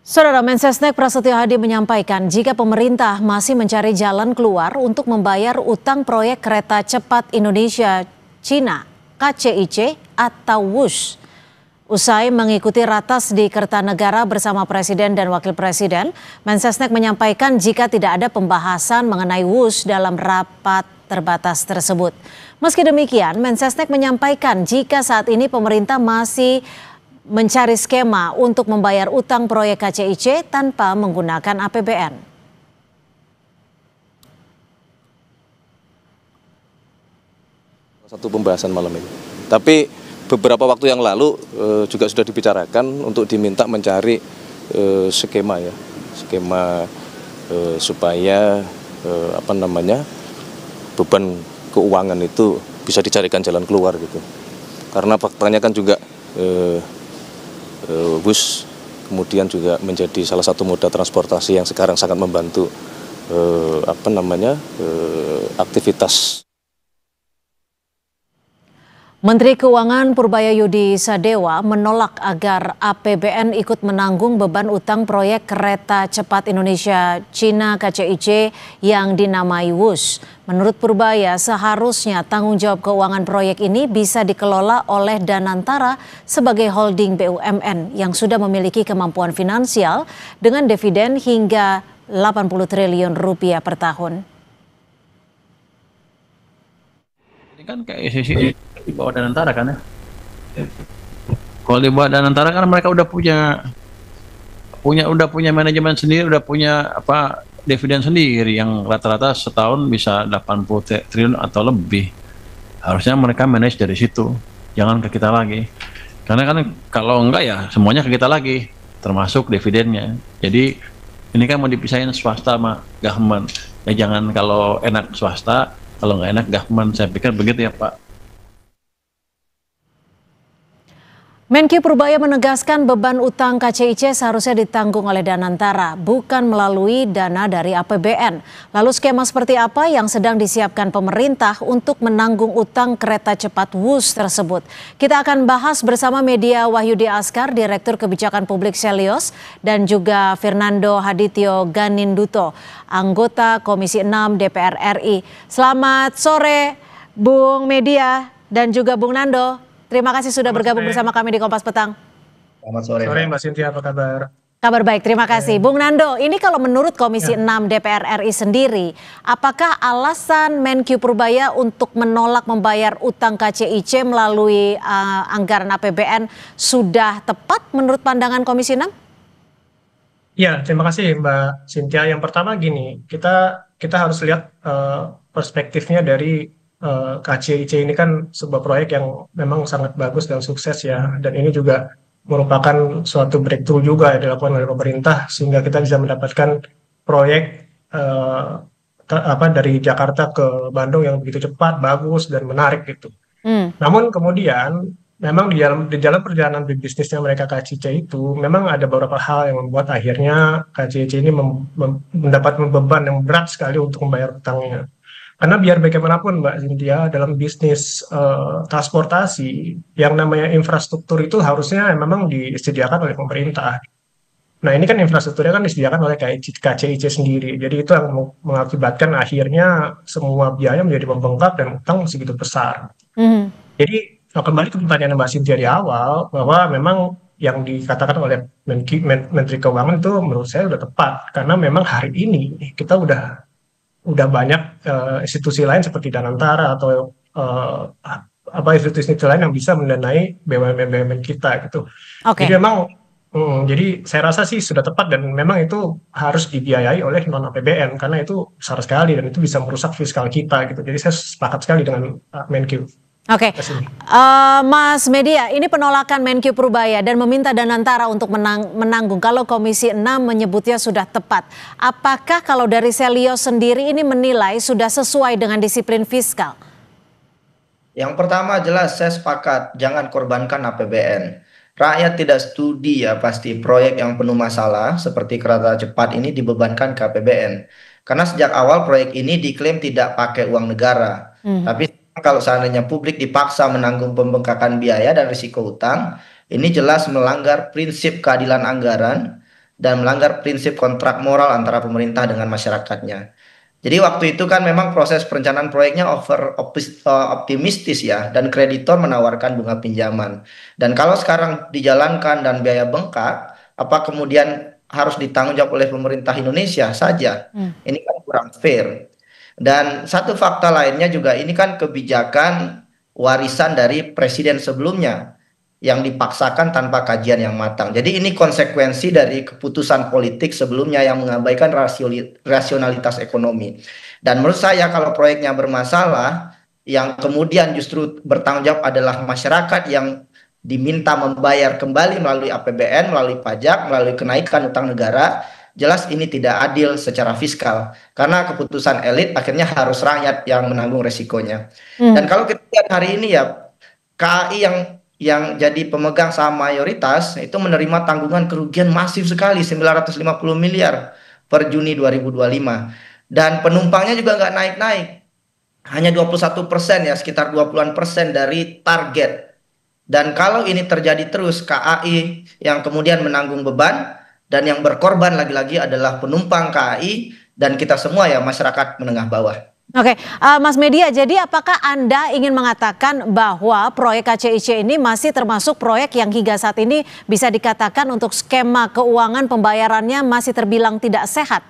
Saudara Mensesnek Prasetyo Hadi menyampaikan jika pemerintah masih mencari jalan keluar untuk membayar utang proyek kereta cepat Indonesia-Cina (KCIC) atau WUS. Usai mengikuti ratas di Kertanegara bersama Presiden dan Wakil Presiden, Mensesnek menyampaikan jika tidak ada pembahasan mengenai WUS dalam rapat terbatas tersebut. Meski demikian, Mensesnek menyampaikan jika saat ini pemerintah masih mencari skema untuk membayar utang proyek KCIC tanpa menggunakan APBN. Satu pembahasan malam ini. Tapi beberapa waktu yang lalu juga sudah dibicarakan untuk diminta mencari skema supaya beban keuangan itu bisa dicarikan jalan keluar gitu. Karena faktanya kan juga bus kemudian juga menjadi salah satu moda transportasi yang sekarang sangat membantu aktivitas. Menteri Keuangan Purbayayudi Sadewa menolak agar APBN ikut menanggung beban utang proyek kereta cepat Indonesia-Cina (KCIC) yang dinamai WUS. Menurut Purbaya, seharusnya tanggung jawab keuangan proyek ini bisa dikelola oleh Danantara sebagai holding BUMN yang sudah memiliki kemampuan finansial dengan dividen hingga 80 triliun rupiah per tahun. Ini kan kayak sisi di bawah Danantara kan ya. Kalau di bawah Danantara kan mereka udah punya manajemen sendiri, udah punya dividen sendiri yang rata-rata setahun bisa 80 triliun atau lebih. Harusnya mereka manage dari situ, jangan ke kita lagi. Karena kan kalau enggak ya semuanya ke kita lagi, termasuk dividennya. Jadi ini kan mau dipisahin swasta sama government. Ya jangan kalau enak swasta, kalau nggak enak government. Saya pikir begitu ya Pak. Menkyu Purbaya menegaskan beban utang KCIC seharusnya ditanggung oleh Danantara, bukan melalui dana dari APBN. Lalu skema seperti apa yang sedang disiapkan pemerintah untuk menanggung utang kereta cepat WUS tersebut? Kita akan bahas bersama media Wahyudi Askar, Direktur Kebijakan Publik Selios, dan juga Fernando Hadityo Ganinduto, anggota Komisi 6 DPR RI. Selamat sore Bung Media dan juga Bung Nando. Terima kasih sudah bergabung bersama kami di Kompas Petang. Selamat sore. Sore Mbak Cynthia, apa kabar? Kabar baik, terima kasih. Bung Nando, ini kalau menurut Komisi 6 DPR RI sendiri, apakah alasan Menkyu Purbaya untuk menolak membayar utang KCIC melalui anggaran APBN sudah tepat menurut pandangan Komisi 6? Ya, terima kasih Mbak Cynthia. Yang pertama gini, kita harus lihat perspektifnya dari KCIC ini kan sebuah proyek yang memang sangat bagus dan sukses ya, dan ini juga merupakan suatu breakthrough juga yang dilakukan oleh pemerintah sehingga kita bisa mendapatkan proyek dari Jakarta ke Bandung yang begitu cepat, bagus dan menarik gitu. Namun kemudian memang di dalam perjalanan bisnisnya mereka KCIC itu memang ada beberapa hal yang membuat akhirnya KCIC ini mendapat beban yang berat sekali untuk membayar utangnya. Karena biar bagaimanapun Mbak Cynthia, dalam bisnis transportasi, yang namanya infrastruktur itu harusnya memang disediakan oleh pemerintah. Nah ini kan infrastrukturnya kan disediakan oleh KCIC sendiri. Jadi itu yang mengakibatkan akhirnya semua biaya menjadi membengkak dan utang segitu besar. Jadi kembali ke pertanyaan Mbak Cynthia di awal, bahwa memang yang dikatakan oleh Menteri Keuangan itu menurut saya sudah tepat. Karena memang hari ini kita udah banyak institusi lain seperti Danantara atau institusi lain yang bisa mendanai BUMN kita gitu. Jadi memang jadi saya rasa sih sudah tepat dan memang itu harus dibiayai oleh non APBN karena itu besar sekali dan itu bisa merusak fiskal kita gitu. Jadi saya sepakat sekali dengan Menkyu. Mas Media, ini penolakan Menkyu Purbaya dan meminta Danantara untuk menanggung. Kalau Komisi 6 menyebutnya sudah tepat. Apakah kalau dari Selios sendiri ini menilai sudah sesuai dengan disiplin fiskal? Yang pertama jelas saya sepakat, jangan korbankan APBN. Rakyat tidak studi ya pasti proyek yang penuh masalah seperti kereta cepat ini dibebankan ke APBN. Karena sejak awal proyek ini diklaim tidak pakai uang negara. Tapi kalau seandainya publik dipaksa menanggung pembengkakan biaya dan risiko utang, ini jelas melanggar prinsip keadilan anggaran dan melanggar prinsip kontrak moral antara pemerintah dengan masyarakatnya. Jadi waktu itu kan memang proses perencanaan proyeknya optimistis ya, dan kreditor menawarkan bunga pinjaman. Dan kalau sekarang dijalankan dan biaya bengkak, apa kemudian harus ditanggung jawab oleh pemerintah Indonesia saja? Ini kan kurang fair. Dan satu fakta lainnya juga, ini kan kebijakan warisan dari presiden sebelumnya yang dipaksakan tanpa kajian yang matang. Jadi ini konsekuensi dari keputusan politik sebelumnya yang mengabaikan rasionalitas ekonomi. Dan menurut saya kalau proyeknya bermasalah, yang kemudian justru bertanggung jawab adalah masyarakat yang diminta membayar kembali melalui APBN, melalui pajak, melalui kenaikan utang negara, jelas ini tidak adil secara fiskal. Karena keputusan elit akhirnya harus rakyat yang menanggung resikonya. Dan kalau kita lihat hari ini ya, KAI yang jadi pemegang saham mayoritas itu menerima tanggungan kerugian masif sekali, 950 miliar per Juni 2025. Dan penumpangnya juga nggak naik-naik, hanya 21% ya, sekitar 20% dari target. Dan kalau ini terjadi terus, KAI yang kemudian menanggung beban, dan yang berkorban lagi-lagi adalah penumpang KAI dan kita semua ya, masyarakat menengah bawah. Oke, Mas Media, jadi apakah Anda ingin mengatakan bahwa proyek KCIC ini masih termasuk proyek yang hingga saat ini bisa dikatakan untuk skema keuangan pembayarannya masih terbilang tidak sehat?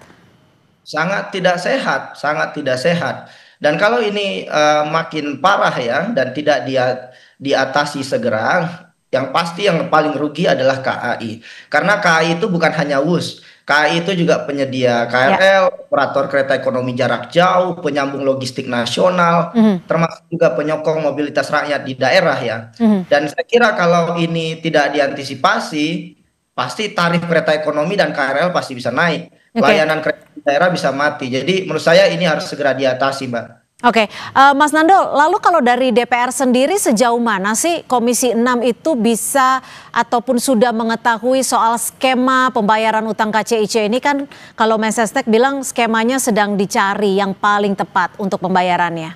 Sangat tidak sehat, sangat tidak sehat. Dan kalau ini makin parah ya, dan tidak diatasi segera, yang pasti yang paling rugi adalah KAI. Karena KAI itu bukan hanya WUS. KAI itu juga penyedia KRL, operator kereta ekonomi jarak jauh, penyambung logistik nasional, termasuk juga penyokong mobilitas rakyat di daerah ya. Dan saya kira kalau ini tidak diantisipasi, pasti tarif kereta ekonomi dan KRL pasti bisa naik. Layanan kereta di daerah bisa mati. Jadi menurut saya ini harus segera diatasi, Mbak. Oke, Mas Nando, lalu kalau dari DPR sendiri sejauh mana sih Komisi 6 itu bisa ataupun sudah mengetahui soal skema pembayaran utang KCIC ini? Kan kalau Mensesnek bilang skemanya sedang dicari yang paling tepat untuk pembayarannya.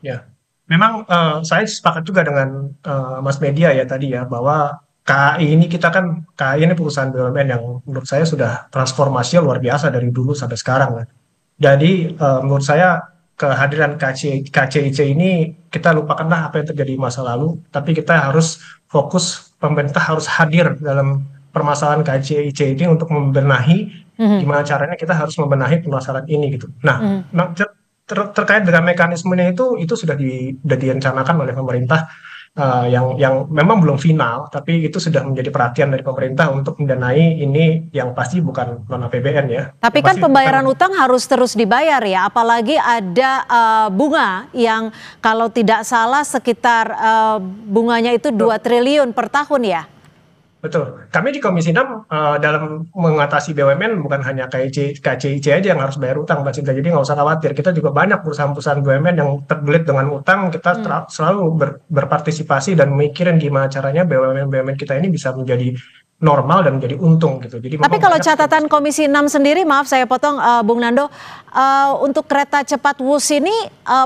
Ya, memang saya sepakat juga dengan Mas Media ya tadi ya, bahwa KAI ini KAI ini perusahaan BUMN yang menurut saya sudah transformasi luar biasa dari dulu sampai sekarang kan. Jadi menurut saya kehadiran KCIC ini, kita lupakanlah apa yang terjadi di masa lalu, tapi kita harus fokus, pemerintah harus hadir dalam permasalahan KCIC ini untuk membenahi gimana caranya kita harus membenahi permasalahan ini gitu. Nah, terkait dengan mekanismenya itu sudah direncanakan oleh pemerintah, yang memang belum final, tapi itu sudah menjadi perhatian dari pemerintah untuk mendanai ini, yang pasti bukan non APBN ya. Tapi kan pembayaran utang harus terus dibayar ya, apalagi ada bunga yang kalau tidak salah sekitar bunganya itu 2 triliun per tahun ya. Betul. Kami di Komisi 6 dalam mengatasi BUMN bukan hanya KCIC aja yang harus bayar utang, Mbak Cinta. Jadi nggak usah khawatir. Kita juga banyak perusahaan-perusahaan BUMN yang terbelit dengan utang. Kita selalu berpartisipasi dan mikirin gimana caranya BUMN kita ini bisa menjadi normal dan menjadi untung gitu. Jadi tapi kalau catatan Komisi 6 sendiri, maaf saya potong Bung Nando, untuk kereta cepat WUS ini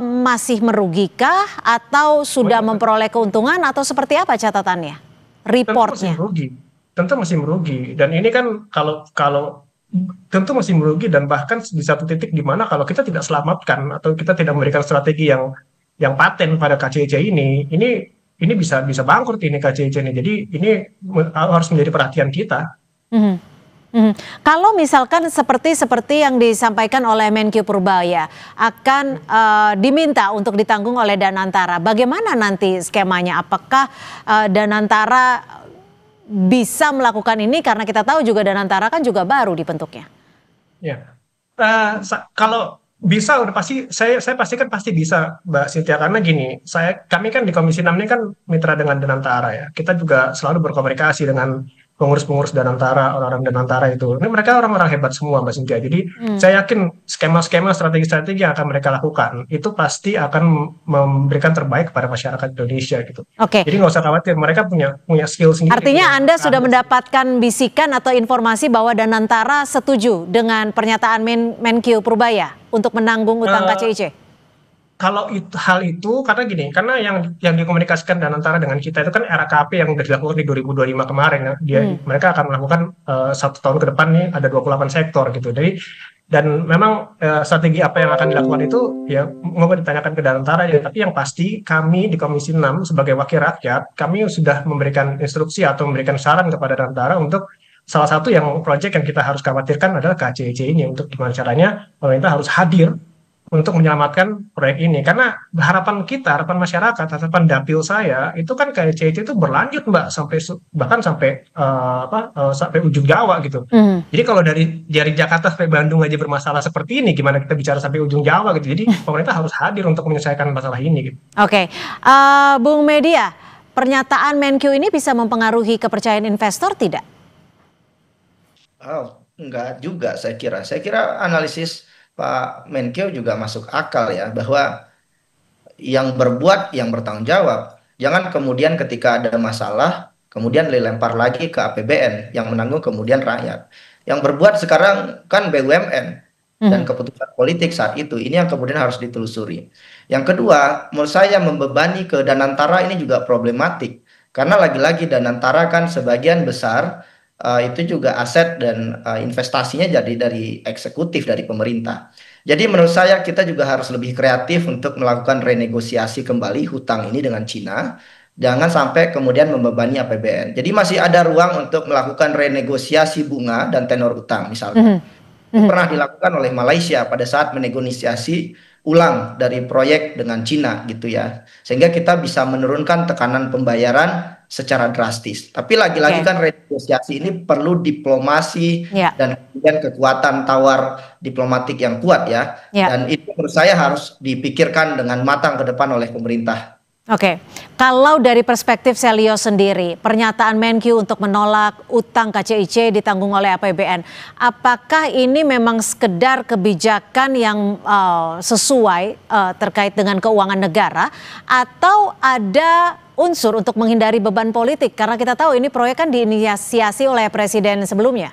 masih merugikah atau sudah memperoleh keuntungan atau seperti apa catatannya? Reportnya tentu masih merugi, dan ini kan kalau tentu masih merugi, dan bahkan di satu titik di mana kalau kita tidak selamatkan atau kita tidak memberikan strategi yang paten pada KCIC ini bisa bangkrut ini KCIC ini. Jadi ini harus menjadi perhatian kita. Kalau misalkan seperti yang disampaikan oleh Menkyu Purbaya akan diminta untuk ditanggung oleh Danantara, bagaimana nanti skemanya? Apakah Danantara bisa melakukan ini, karena kita tahu juga Danantara kan juga baru dibentuknya? Ya, kalau bisa udah pasti saya pastikan pasti bisa, Mbak Cynthia, karena gini, kami kan di Komisi 6 ini kan mitra dengan Danantara ya. Kita juga selalu berkomunikasi dengan pengurus-pengurus Danantara, orang-orang Danantara itu. Ini mereka orang-orang hebat semua, Mbak Cynthia. Jadi saya yakin skema-skema, strategi-strategi yang akan mereka lakukan itu pasti akan memberikan terbaik kepada masyarakat Indonesia gitu. Jadi nggak usah khawatir, mereka punya skill sendiri. Artinya Anda sudah mendapatkan bisikan atau informasi bahwa Danantara setuju dengan pernyataan Menkyu Purbaya untuk menanggung utang KCIC? kalau hal itu karena gini, karena yang dikomunikasikan Danantara dengan kita itu kan RKP yang udah dilakukan di 2025 kemarin ya. Mereka akan melakukan 1 tahun ke depan nih ada 28 sektor gitu. Jadi dan memang strategi apa yang akan dilakukan itu ya mau ditanyakan ke Danantara ya, tapi yang pasti kami di Komisi 6 sebagai wakil rakyat, kami sudah memberikan instruksi atau memberikan saran kepada Danantara untuk salah satu yang proyek yang kita harus khawatirkan adalah KCIC ini, untuk gimana caranya pemerintah harus hadir untuk menyelamatkan proyek ini. Karena harapan kita, harapan masyarakat, harapan dapil saya itu kan KCIC itu berlanjut Mbak bahkan sampai sampai ujung Jawa gitu. Jadi kalau dari Jakarta sampai Bandung aja bermasalah seperti ini, gimana kita bicara sampai ujung Jawa gitu. Jadi pemerintah harus hadir untuk menyelesaikan masalah ini gitu. Oke. Bung Media, pernyataan Menkyu ini bisa mempengaruhi kepercayaan investor tidak? Oh, enggak juga saya kira. Saya kira analisis Pak Menkyu juga masuk akal ya, bahwa yang berbuat yang bertanggung jawab. Jangan kemudian ketika ada masalah kemudian dilempar lagi ke APBN yang menanggung kemudian rakyat. Yang berbuat sekarang kan BUMN dan keputusan politik saat itu. Ini yang kemudian harus ditelusuri. Yang kedua, menurut saya membebani ke Danantara ini juga problematik. Karena lagi-lagi Danantara kan sebagian besar itu juga aset dan investasinya jadi dari eksekutif, dari pemerintah. Jadi menurut saya kita juga harus lebih kreatif untuk melakukan renegosiasi kembali hutang ini dengan Cina. Jangan sampai kemudian membebani APBN. Jadi masih ada ruang untuk melakukan renegosiasi bunga dan tenor utang misalkan. Pernah dilakukan oleh Malaysia pada saat menegosiasi ulang dari proyek dengan Cina gitu ya. Sehingga kita bisa menurunkan tekanan pembayaran secara drastis. Tapi lagi-lagi kan renegosiasi ini perlu diplomasi dan kemudian kekuatan tawar diplomatik yang kuat ya. Dan itu menurut saya harus dipikirkan dengan matang ke depan oleh pemerintah. Oke, kalau dari perspektif Selyo sendiri, pernyataan Menkyu untuk menolak utang KCIC ditanggung oleh APBN, apakah ini memang sekedar kebijakan yang sesuai terkait dengan keuangan negara, atau ada unsur untuk menghindari beban politik? Karena kita tahu ini proyek kan diinisiasi oleh presiden sebelumnya.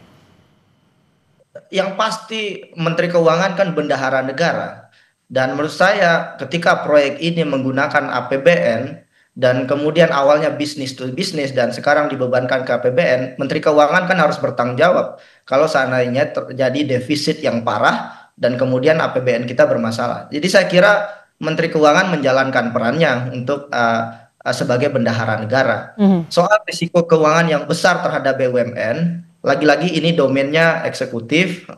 Yang pasti Menteri Keuangan kan bendahara negara. Dan menurut saya ketika proyek ini menggunakan APBN dan kemudian awalnya bisnis to bisnis dan sekarang dibebankan ke APBN, Menteri Keuangan kan harus bertanggung jawab kalau seandainya terjadi defisit yang parah dan kemudian APBN kita bermasalah. Jadi saya kira Menteri Keuangan menjalankan perannya untuk sebagai bendahara negara. Soal risiko keuangan yang besar terhadap BUMN, lagi-lagi ini domainnya eksekutif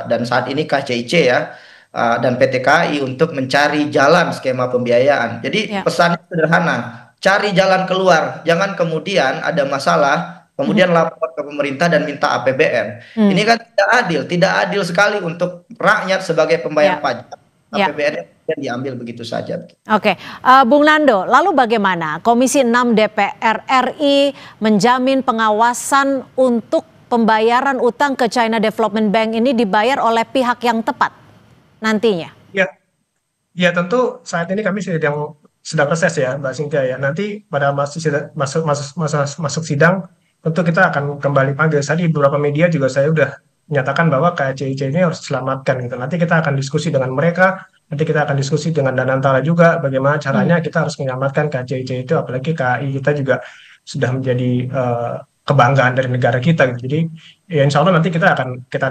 dan saat ini KCIC ya. Dan PT KAI untuk mencari jalan skema pembiayaan. Jadi pesannya sederhana, cari jalan keluar. Jangan kemudian ada masalah, kemudian lapor ke pemerintah dan minta APBN. Ini kan tidak adil sekali untuk rakyat sebagai pembayar pajak. APBN yang diambil begitu saja. Oke, Bung Nando, lalu bagaimana Komisi 6 DPR RI menjamin pengawasan untuk pembayaran utang ke China Development Bank ini dibayar oleh pihak yang tepat nantinya? Ya tentu saat ini kami sedang reses ya Mbak Cynthia ya. Nanti pada masuk sidang tentu kita akan kembali panggil. Tadi beberapa media juga saya udah menyatakan bahwa KCIC ini harus diselamatkan gitu. Nanti kita akan diskusi dengan mereka, nanti kita akan diskusi dengan Danantara juga bagaimana caranya kita harus menyelamatkan KCIC itu, apalagi KAI kita juga sudah menjadi kebanggaan dari negara kita gitu. Jadi ya insya Allah nanti kita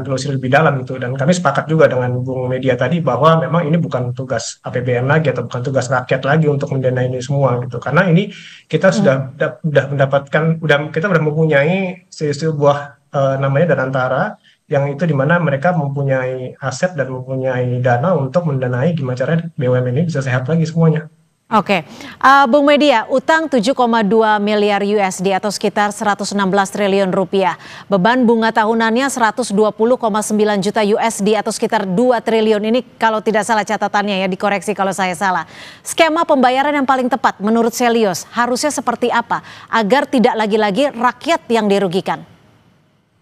telusuri lebih dalam gitu. Dan kami sepakat juga dengan Bung Media tadi bahwa memang ini bukan tugas APBN lagi atau bukan tugas rakyat lagi untuk mendanai ini semua gitu. Karena ini kita sudah mendapatkan, kita sudah mempunyai sebuah namanya Danantara, yang itu dimana mereka mempunyai aset dan mempunyai dana untuk mendanai gimana caranya BUMN ini bisa sehat lagi semuanya. Oke, Bung Media, utang 7,2 miliar USD atau sekitar 116 triliun rupiah. Beban bunga tahunannya 120,9 juta USD atau sekitar 2 triliun. Ini kalau tidak salah catatannya ya, dikoreksi kalau saya salah. Skema pembayaran yang paling tepat menurut Selyos harusnya seperti apa agar tidak lagi-lagi rakyat yang dirugikan?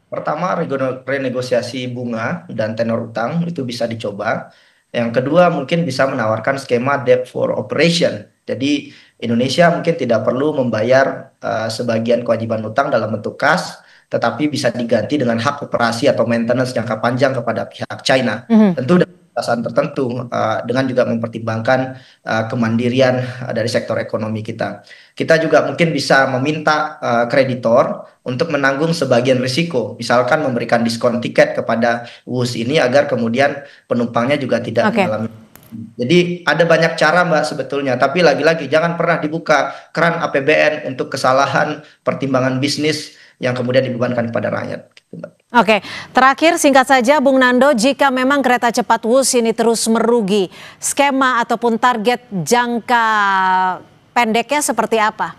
Pertama, renegosiasi bunga dan tenor utang itu bisa dicoba. Yang kedua, mungkin bisa menawarkan skema debt for operation. Jadi Indonesia mungkin tidak perlu membayar sebagian kewajiban utang dalam bentuk kas, tetapi bisa diganti dengan hak operasi atau maintenance jangka panjang kepada pihak China. Tentu batasan tertentu dengan juga mempertimbangkan kemandirian dari sektor ekonomi kita. Kita juga mungkin bisa meminta kreditor untuk menanggung sebagian risiko, misalkan memberikan diskon tiket kepada WUS ini agar kemudian penumpangnya juga tidak mengalami. Jadi ada banyak cara Mbak sebetulnya, tapi lagi-lagi jangan pernah dibuka keran APBN untuk kesalahan pertimbangan bisnis yang kemudian dibebankan kepada rakyat. Oke, terakhir singkat saja Bung Nando, jika memang kereta cepat WUS ini terus merugi, skema ataupun target jangka pendeknya seperti apa?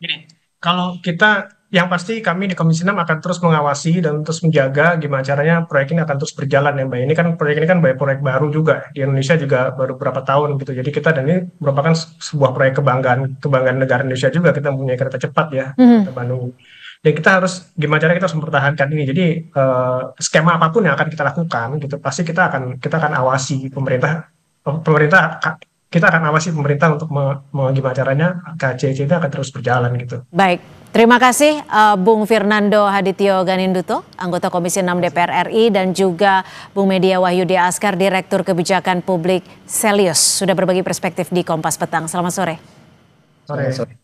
Gini, kalau kita yang pasti kami di Komisi 6 akan terus mengawasi dan terus menjaga gimana caranya proyek ini akan terus berjalan ya Mbak. Proyek ini kan proyek baru juga di Indonesia juga baru berapa tahun gitu. Jadi kita dan ini merupakan sebuah proyek kebanggaan negara Indonesia juga, kita mempunyai kereta cepat ya, kereta Bandung. Dan kita harus gimana caranya kita harus mempertahankan ini. Jadi skema apapun yang akan kita lakukan gitu pasti kita akan awasi pemerintah kita akan awasi pemerintah untuk gimana caranya KCIC itu akan terus berjalan gitu. Baik, terima kasih Bung Fernando Hadityo Ganinduto, anggota Komisi 6 DPR RI, dan juga Bung Media Wahyudi Askar, Direktur Kebijakan Publik Selius, sudah berbagi perspektif di Kompas Petang. Selamat sore. Sore.